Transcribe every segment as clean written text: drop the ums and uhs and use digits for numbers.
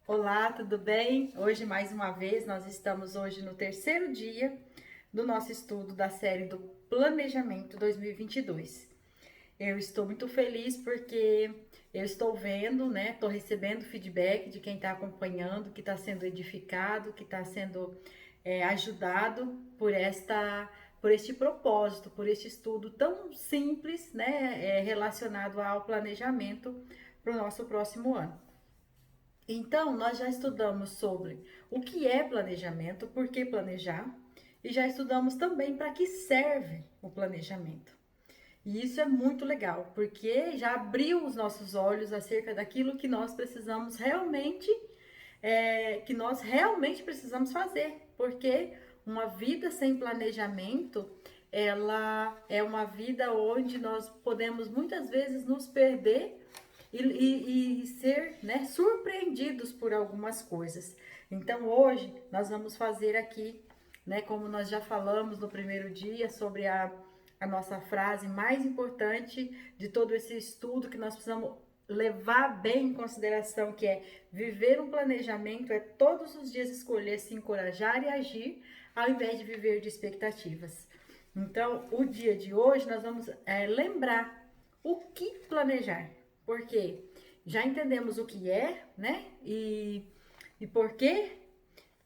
Olá, tudo bem? Hoje, mais uma vez, nós estamos hoje no terceiro dia do nosso estudo da série do Planejamento 2022. Eu estou muito feliz porque eu estou vendo, né? Estou recebendo feedback de quem está acompanhando, que está sendo edificado, que está sendo ajudado por este propósito, por este estudo tão simples, né? Relacionado ao planejamento para o nosso próximo ano. Então, nós já estudamos sobre o que é planejamento, por que planejar, e já estudamos também para que serve o planejamento. E isso é muito legal, porque já abriu os nossos olhos acerca daquilo que nós precisamos realmente, precisamos fazer, porque uma vida sem planejamento, ela é uma vida onde nós podemos muitas vezes nos perder e ser, né, surpreendidos por algumas coisas. Então hoje nós vamos fazer aqui, né, como nós já falamos no primeiro dia, sobre a nossa frase mais importante de todo esse estudo que nós precisamos levar bem em consideração, que é viver um planejamento, é todos os dias escolher se encorajar e agir, ao invés de viver de expectativas. Então, o dia de hoje nós vamos lembrar o que planejar, porque já entendemos o que é, né? E por quê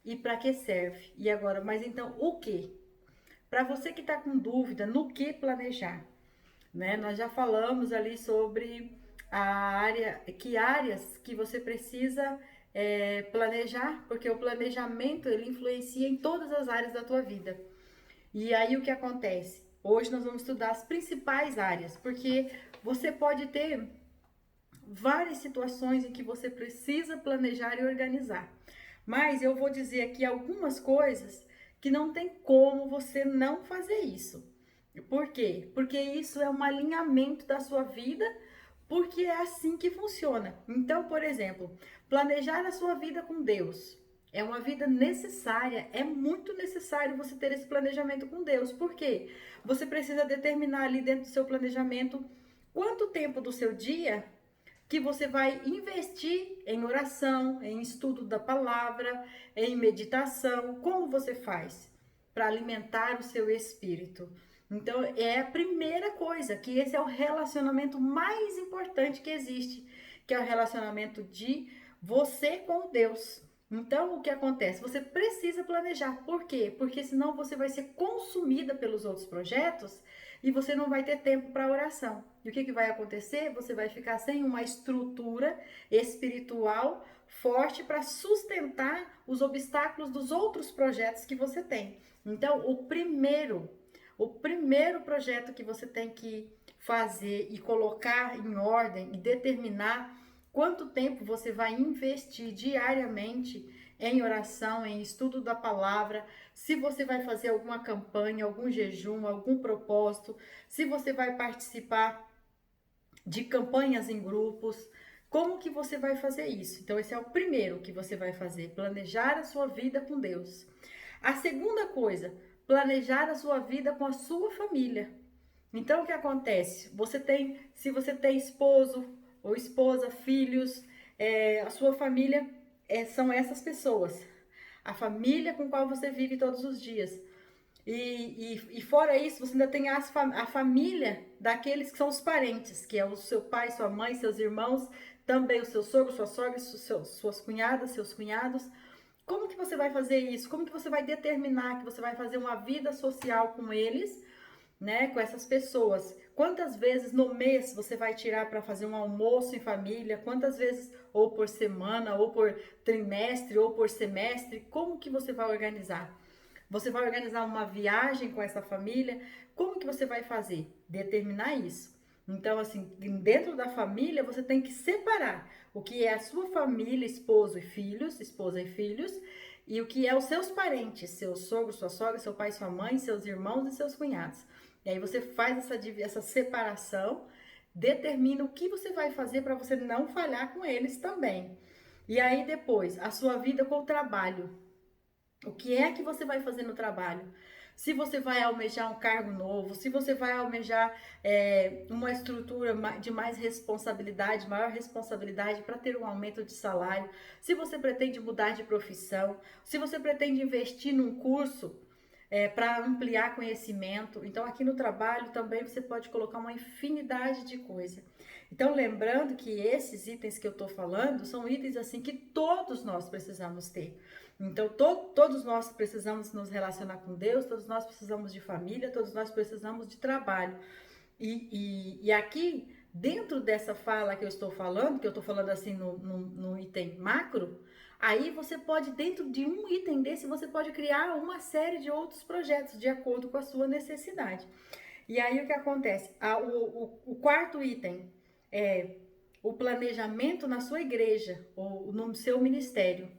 e para que serve. E agora, mas então o que? Para você que está com dúvida no que planejar, né? Nós já falamos ali sobre a área, que áreas que você precisa planejar, porque o planejamento ele influencia em todas as áreas da tua vida. E aí o que acontece? Hoje nós vamos estudar as principais áreas, porque você pode ter várias situações em que você precisa planejar e organizar. Mas eu vou dizer aqui algumas coisas que não tem como você não fazer isso. Por quê? Porque isso é um alinhamento da sua vida, porque é assim que funciona. Então, por exemplo, planejar a sua vida com Deus. É uma vida necessária, é muito necessário você ter esse planejamento com Deus. Por quê? Você precisa determinar ali dentro do seu planejamento quanto tempo do seu dia que você vai investir em oração, em estudo da palavra, em meditação. Como você faz para alimentar o seu espírito? Então, é a primeira coisa, que esse é o relacionamento mais importante que existe, que é o relacionamento de você com Deus. Então, o que acontece? Você precisa planejar. Por quê? Porque senão você vai ser consumida pelos outros projetos e você não vai ter tempo para oração. E o que vai acontecer? Você vai ficar sem uma estrutura espiritual forte para sustentar os obstáculos dos outros projetos que você tem. Então, o primeiro projeto que você tem que fazer e colocar em ordem e determinar quanto tempo você vai investir diariamente em oração, em estudo da palavra, se você vai fazer alguma campanha, algum jejum, algum propósito, se você vai participar de campanhas em grupos, como que você vai fazer isso? Então, esse é o primeiro que você vai fazer, planejar a sua vida com Deus. A segunda coisa, planejar a sua vida com a sua família. Então, o que acontece? Se você tem esposo ou esposa, filhos, a sua família são essas pessoas. A família com qual você vive todos os dias. E fora isso, você ainda tem a família daqueles que são os parentes, que é o seu pai, sua mãe, seus irmãos, também o seu sogro, sua sogra, suas cunhadas, seus cunhados. Como que você vai fazer isso? Como que você vai determinar que você vai fazer uma vida social com eles, né, com essas pessoas? Quantas vezes no mês você vai tirar para fazer um almoço em família? Quantas vezes, ou por semana, ou por trimestre, ou por semestre? Como que você vai organizar? Você vai organizar uma viagem com essa família? Como que você vai fazer? Determinar isso. Então, assim, dentro da família, você tem que separar o que é a sua família, esposo e filhos, esposa e filhos, e o que é os seus parentes, seu sogro, sua sogra, seu pai, sua mãe, seus irmãos e seus cunhados. E aí você faz essa separação, determina o que você vai fazer para você não falhar com eles também. E aí depois, a sua vida com o trabalho. O que é que você vai fazer no trabalho? se você vai almejar um cargo novo, se você vai almejar uma estrutura de mais responsabilidade, maior responsabilidade para ter um aumento de salário, se você pretende mudar de profissão, se você pretende investir num curso para ampliar conhecimento. Então, aqui no trabalho também você pode colocar uma infinidade de coisas. Então, lembrando que esses itens que eu estou falando são itens assim que todos nós precisamos ter. Então, todos nós precisamos nos relacionar com Deus, todos nós precisamos de família, todos nós precisamos de trabalho. E aqui, dentro dessa fala que eu estou falando, que eu estou falando assim no item macro, aí você pode, dentro de um item desse, você pode criar uma série de outros projetos de acordo com a sua necessidade. E aí o que acontece? O quarto item é o planejamento na sua igreja ou no seu ministério.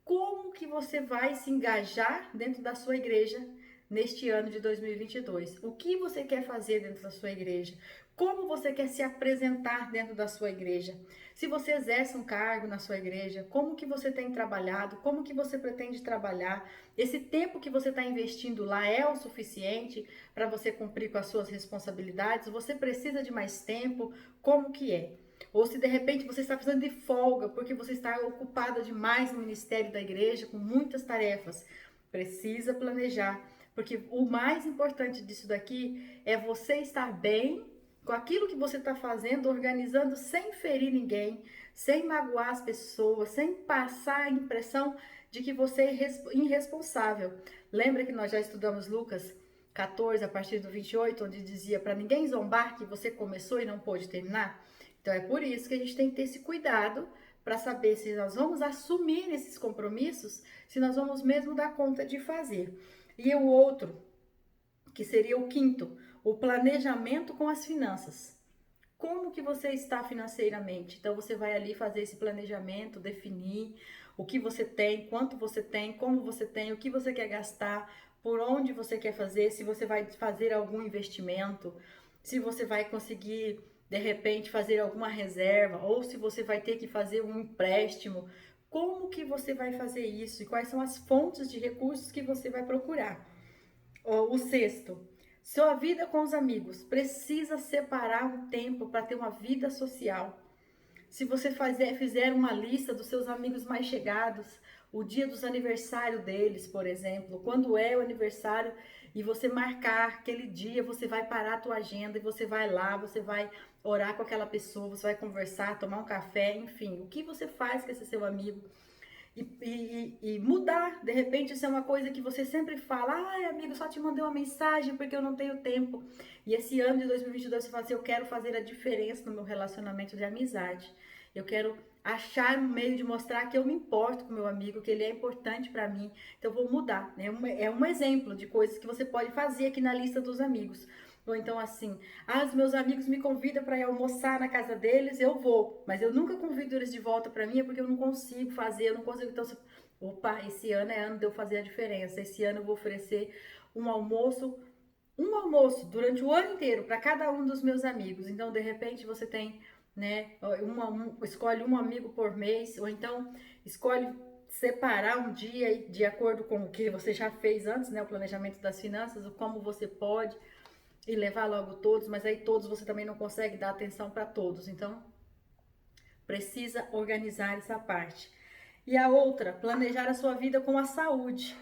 Como que você vai se engajar dentro da sua igreja neste ano de 2022? O que você quer fazer dentro da sua igreja? Como você quer se apresentar dentro da sua igreja? Se você exerce um cargo na sua igreja, como que você tem trabalhado? Como que você pretende trabalhar? Esse tempo que você está investindo lá é o suficiente para você cumprir com as suas responsabilidades? Você precisa de mais tempo? Como que é? Ou se de repente você está precisando de folga porque você está ocupada demais no ministério da igreja com muitas tarefas, precisa planejar, porque o mais importante disso daqui é você estar bem com aquilo que você está fazendo, organizando sem ferir ninguém, sem magoar as pessoas, sem passar a impressão de que você é irresponsável. Lembra que nós já estudamos Lucas 14, a partir do 28, onde dizia para ninguém zombar que você começou e não pôde terminar? Então é por isso que a gente tem que ter esse cuidado para saber se nós vamos assumir esses compromissos, se nós vamos mesmo dar conta de fazer. E o outro, que seria o quinto, o planejamento com as finanças. Como que você está financeiramente? Então você vai ali fazer esse planejamento, definir o que você tem, quanto você tem, como você tem, o que você quer gastar, por onde você quer fazer, se você vai fazer algum investimento, se você vai conseguir de repente fazer alguma reserva, ou se você vai ter que fazer um empréstimo, como que você vai fazer isso e quais são as fontes de recursos que você vai procurar. O sexto, sua vida com os amigos, precisa separar um tempo para ter uma vida social. Se você fizer uma lista dos seus amigos mais chegados, o dia dos aniversários deles, por exemplo, quando é o aniversário e você marcar aquele dia, você vai parar a tua agenda e você vai lá, você vai orar com aquela pessoa, você vai conversar, tomar um café, enfim, o que você faz com esse seu amigo? E mudar, de repente isso é uma coisa que você sempre fala, ai amigo, só te mandei uma mensagem porque eu não tenho tempo. E esse ano de 2022 você fala assim, eu quero fazer a diferença no meu relacionamento de amizade. Eu quero achar um meio de mostrar que eu me importo com o meu amigo, que ele é importante para mim. Então eu vou mudar, né? É um exemplo de coisas que você pode fazer aqui na lista dos amigos. Ou então assim, os meus amigos me convidam para ir almoçar na casa deles, eu vou, mas eu nunca convido eles de volta para mim, porque eu não consigo fazer, eu não consigo. Então, opa, esse ano é ano de eu fazer a diferença. Esse ano eu vou oferecer um almoço durante o ano inteiro para cada um dos meus amigos. Então, de repente, você tem, né, escolhe um amigo por mês, ou então escolhe separar um dia de acordo com o que você já fez antes, né, o planejamento das finanças, o como você pode e levar logo todos, mas aí todos você também não consegue dar atenção para todos, então precisa organizar essa parte. E a outra, planejar a sua vida com a saúde.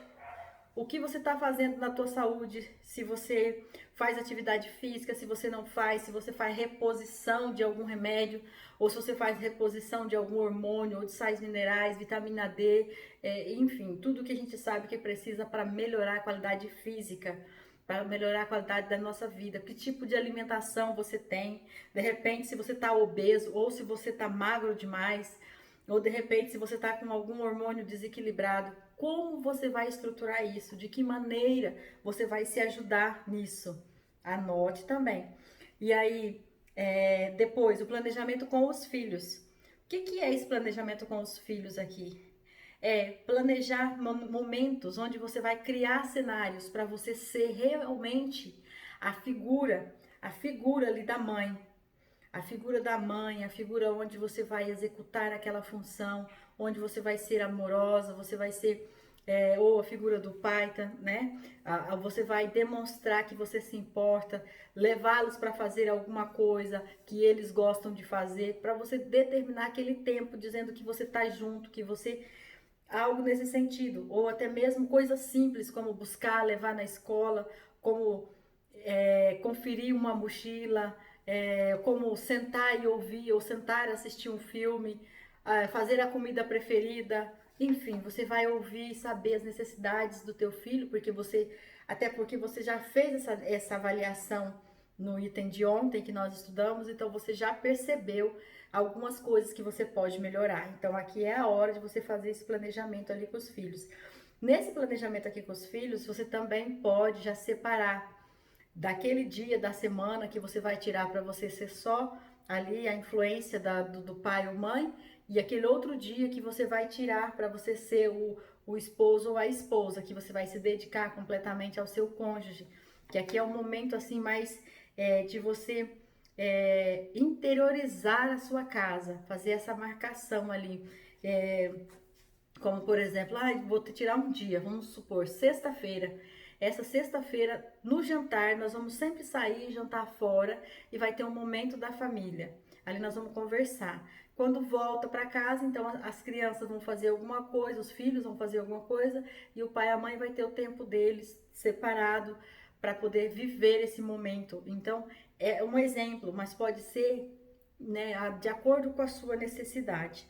O que você está fazendo na tua saúde, se você faz atividade física, se você não faz, se você faz reposição de algum remédio, ou se você faz reposição de algum hormônio, ou de sais minerais, vitamina D, enfim, tudo que a gente sabe que precisa para melhorar a qualidade física, para melhorar a qualidade da nossa vida. Que tipo de alimentação você tem? De repente, se você está obeso ou se você está magro demais, ou de repente, se você está com algum hormônio desequilibrado, como você vai estruturar isso? De que maneira você vai se ajudar nisso? Anote também. E aí, depois, o planejamento com os filhos. O que é esse planejamento com os filhos aqui? É planejar momentos onde você vai criar cenários para você ser realmente a figura ali da mãe, a figura onde você vai executar aquela função, onde você vai ser amorosa, você vai ser ou a figura do pai, né? Você vai demonstrar que você se importa, levá-los para fazer alguma coisa que eles gostam de fazer, para você determinar aquele tempo, dizendo que você está junto, que você algo nesse sentido, ou até mesmo coisas simples como buscar, levar na escola, como conferir uma mochila, como sentar e ouvir, ou sentar e assistir um filme, fazer a comida preferida, enfim, você vai ouvir e saber as necessidades do teu filho, até porque você já fez essa avaliação no item de ontem que nós estudamos, então você já percebeu algumas coisas que você pode melhorar. Então aqui é a hora de você fazer esse planejamento ali com os filhos. Nesse planejamento aqui com os filhos, você também pode já separar daquele dia da semana que você vai tirar para você ser só ali a influência do pai ou mãe, e aquele outro dia que você vai tirar para você ser o esposo ou a esposa, que você vai se dedicar completamente ao seu cônjuge, que aqui é um momento assim mais de você interiorizar a sua casa, fazer essa marcação ali, como por exemplo, vou tirar um dia, vamos supor, sexta-feira. Essa sexta-feira, no jantar, nós vamos sempre sair, jantar fora e vai ter um momento da família. Ali nós vamos conversar. Quando volta para casa, então as crianças vão fazer alguma coisa, os filhos vão fazer alguma coisa e o pai e a mãe vai ter o tempo deles separado para poder viver esse momento. Então, é um exemplo, mas pode ser, né, de acordo com a sua necessidade.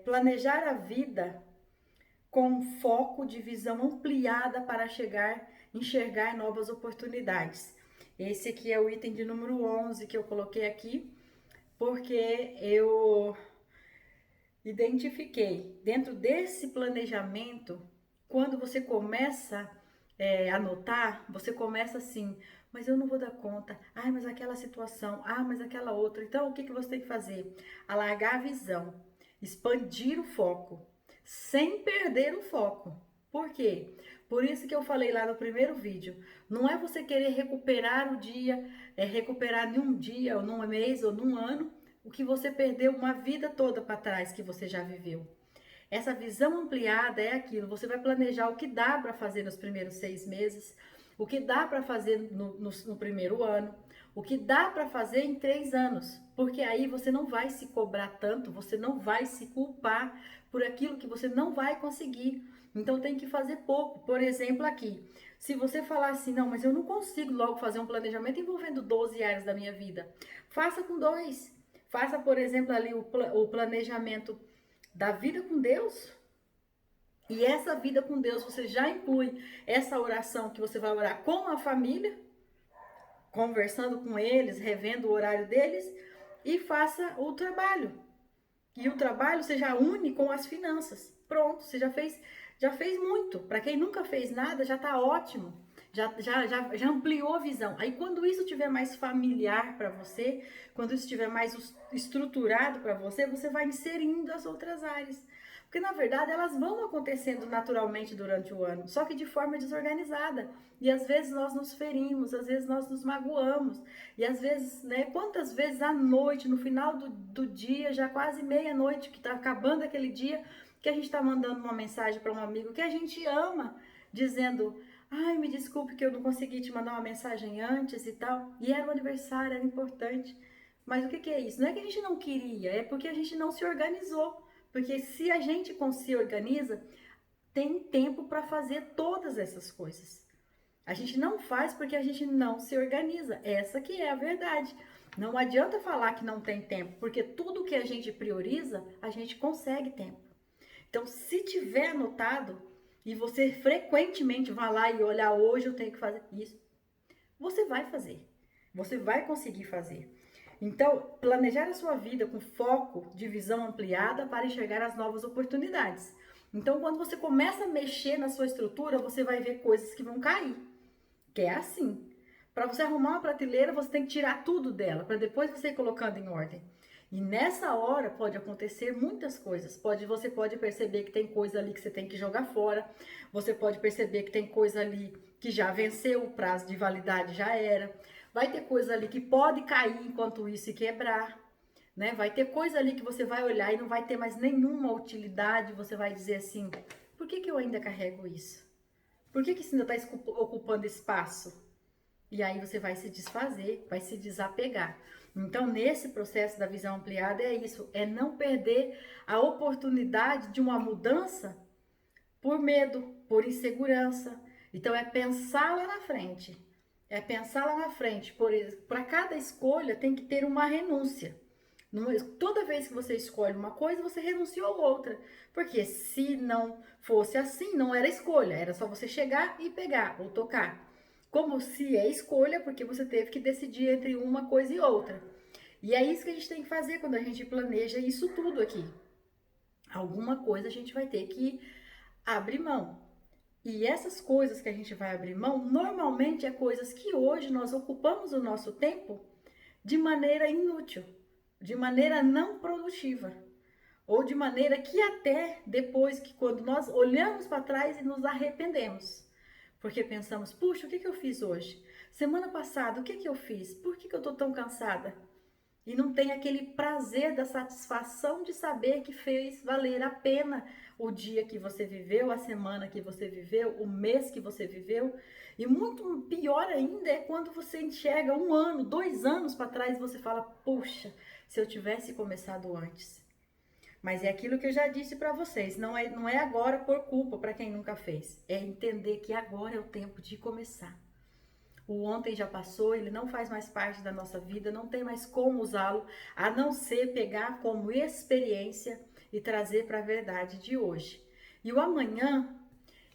Planejar a vida com foco de visão ampliada para enxergar novas oportunidades. Esse aqui é o item de número 11 que eu coloquei aqui, porque eu identifiquei dentro desse planejamento, quando você começa a anotar, você começa assim, mas eu não vou dar conta, mas aquela situação, mas aquela outra. Então, o que você tem que fazer? Alargar a visão, expandir o foco, sem perder o foco. Por quê? Por isso que eu falei lá no primeiro vídeo, não é você querer recuperar o dia, recuperar em um dia, ou num mês, ou num ano, o que você perdeu uma vida toda para trás que você já viveu. Essa visão ampliada é aquilo, você vai planejar o que dá para fazer nos primeiros 6 meses, o que dá para fazer no primeiro ano, o que dá para fazer em 3 anos, porque aí você não vai se cobrar tanto, você não vai se culpar por aquilo que você não vai conseguir. Então tem que fazer pouco. Por exemplo, aqui, se você falar assim, não, mas eu não consigo logo fazer um planejamento envolvendo 12 áreas da minha vida, faça com 2. Faça, por exemplo, ali o planejamento da vida com Deus. E essa vida com Deus, você já inclui essa oração que você vai orar com a família, conversando com eles, revendo o horário deles, e faça o trabalho. E o trabalho você já une com as finanças. Pronto, você já fez muito. Para quem nunca fez nada, já está ótimo. Já ampliou a visão. Aí quando isso estiver mais familiar para você, quando isso estiver mais estruturado para você, você vai inserindo as outras áreas. Porque na verdade elas vão acontecendo naturalmente durante o ano, só que de forma desorganizada. E às vezes nós nos ferimos, às vezes nós nos magoamos. E às vezes, né, quantas vezes à noite, no final do dia, já quase meia-noite, que está acabando aquele dia, que a gente está mandando uma mensagem para um amigo que a gente ama, dizendo: me desculpe que eu não consegui te mandar uma mensagem antes e tal. E era o aniversário, era importante. Mas o que é isso? Não é que a gente não queria, é porque a gente não se organizou. Porque se a gente se organiza, tem tempo para fazer todas essas coisas. A gente não faz porque a gente não se organiza. Essa que é a verdade. Não adianta falar que não tem tempo, porque tudo que a gente prioriza, a gente consegue tempo. Então, se tiver anotado e você frequentemente vai lá e olhar, hoje eu tenho que fazer isso, você vai fazer. Você vai conseguir fazer. Então, planejar a sua vida com foco de visão ampliada para enxergar as novas oportunidades. Então, quando você começa a mexer na sua estrutura, você vai ver coisas que vão cair. Que é assim. Para você arrumar uma prateleira, você tem que tirar tudo dela, para depois você ir colocando em ordem. E nessa hora pode acontecer muitas coisas. Você pode perceber que tem coisa ali que você tem que jogar fora. Você pode perceber que tem coisa ali que já venceu, o prazo de validade já era. Vai ter coisa ali que pode cair enquanto isso e quebrar, né? Vai ter coisa ali que você vai olhar e não vai ter mais nenhuma utilidade. Você vai dizer assim: por que eu ainda carrego isso? Por que isso ainda está ocupando espaço? E aí você vai se desfazer, vai se desapegar. Então, nesse processo da visão ampliada é isso, é não perder a oportunidade de uma mudança por medo, por insegurança. Então, é pensar lá na frente. É pensar lá na frente. Para cada escolha tem que ter uma renúncia. Toda vez que você escolhe uma coisa, você renunciou a outra. Porque se não fosse assim, não era escolha. Era só você chegar e pegar ou tocar. Como se é escolha, porque você teve que decidir entre uma coisa e outra. E é isso que a gente tem que fazer quando a gente planeja isso tudo aqui. Alguma coisa a gente vai ter que abrir mão. E essas coisas que a gente vai abrir mão, normalmente é coisas que hoje nós ocupamos o nosso tempo de maneira inútil, de maneira não produtiva. Ou de maneira que até depois que quando nós olhamos para trás e nos arrependemos. Porque pensamos, puxa, o que eu fiz hoje? Semana passada, o que eu fiz? Por que eu tô tão cansada? E não tem aquele prazer da satisfação de saber que fez valer a pena o dia que você viveu, a semana que você viveu, o mês que você viveu. E muito pior ainda é quando você enxerga 1 ano, 2 anos para trás e você fala, puxa, se eu tivesse começado antes. Mas é aquilo que eu já disse para vocês, não é agora por culpa para quem nunca fez. É entender que agora é o tempo de começar. O ontem já passou, ele não faz mais parte da nossa vida, não tem mais como usá-lo, a não ser pegar como experiência e trazer para a verdade de hoje. E o amanhã,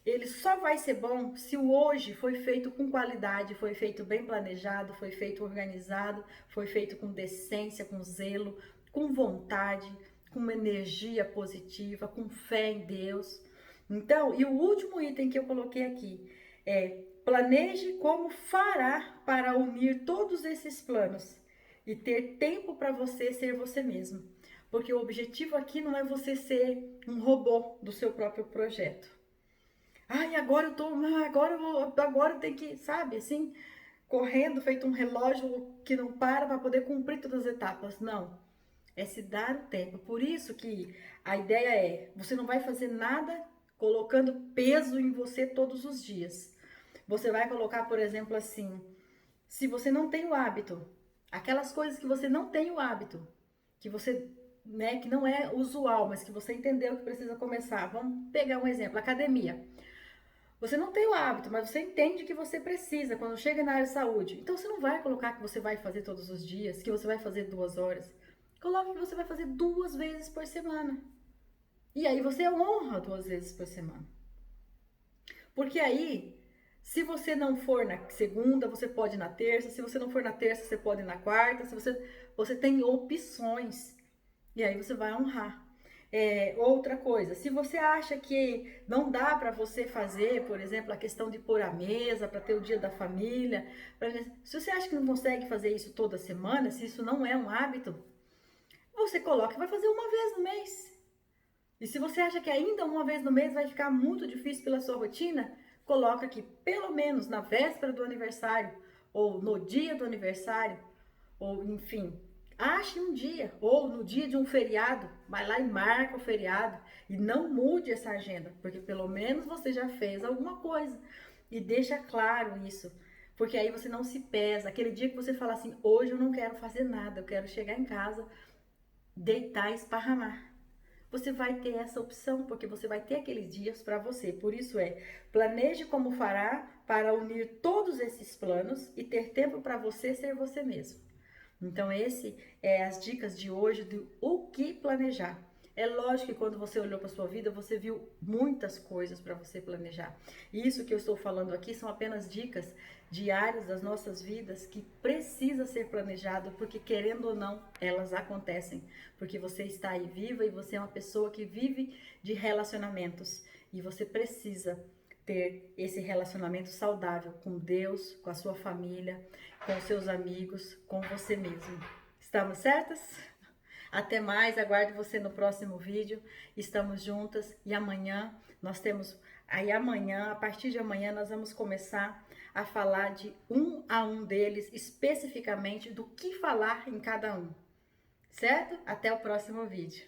ele só vai ser bom se o hoje foi feito com qualidade, foi feito bem planejado, foi feito organizado, foi feito com decência, com zelo, com vontade, com uma energia positiva, com fé em Deus. Então, e o último item que eu coloquei aqui é: planeje como fará para unir todos esses planos e ter tempo para você ser você mesmo. Porque o objetivo aqui não é você ser um robô do seu próprio projeto. Ai, agora eu tenho que, sabe, assim, correndo, feito um relógio que não para poder cumprir todas as etapas. Não. É se dar o tempo. Por isso que a ideia é, você não vai fazer nada colocando peso em você todos os dias. Você vai colocar, por exemplo, assim, se você não tem o hábito, aquelas coisas que você não tem o hábito, que você, né, que não é usual, mas que você entendeu que precisa começar. Vamos pegar um exemplo, academia. Você não tem o hábito, mas você entende que você precisa quando chega na área de saúde. Então você não vai colocar que você vai fazer todos os dias, que você vai fazer 2 horas. Coloque que você vai fazer 2 vezes por semana. E aí você honra 2 vezes por semana. Porque aí, se você não for na segunda, você pode ir na terça. Se você não for na terça, você pode ir na quarta. Você tem opções. E aí você vai honrar. Outra coisa, se você acha que não dá para você fazer, por exemplo, a questão de pôr a mesa para ter o dia da família, se você acha que não consegue fazer isso toda semana, se isso não é um hábito, você coloca e vai fazer 1 vez no mês. E se você acha que ainda 1 vez no mês vai ficar muito difícil pela sua rotina, coloca que pelo menos na véspera do aniversário, ou no dia do aniversário, ou enfim, ache um dia, ou no dia de um feriado, vai lá e marca o feriado e não mude essa agenda, porque pelo menos você já fez alguma coisa e deixa claro isso, porque aí você não se pesa. Aquele dia que você fala assim, hoje eu não quero fazer nada, eu quero chegar em casa, deitar e esparramar. Você vai ter essa opção, porque você vai ter aqueles dias para você. Por isso planeje como fará para unir todos esses planos e ter tempo para você ser você mesmo. Então, esse é as dicas de hoje do o que planejar. É lógico que quando você olhou para sua vida, você viu muitas coisas para você planejar. E isso que eu estou falando aqui são apenas dicas diárias das nossas vidas que precisa ser planejado, porque querendo ou não, elas acontecem. Porque você está aí viva e você é uma pessoa que vive de relacionamentos. E você precisa ter esse relacionamento saudável com Deus, com a sua família, com seus amigos, com você mesmo. Estamos certas? Até mais, aguardo você no próximo vídeo. Estamos juntas e amanhã nós temos... Aí amanhã, a partir de amanhã, nós vamos começar a falar de um a um deles, especificamente do que falar em cada um. Certo? Até o próximo vídeo.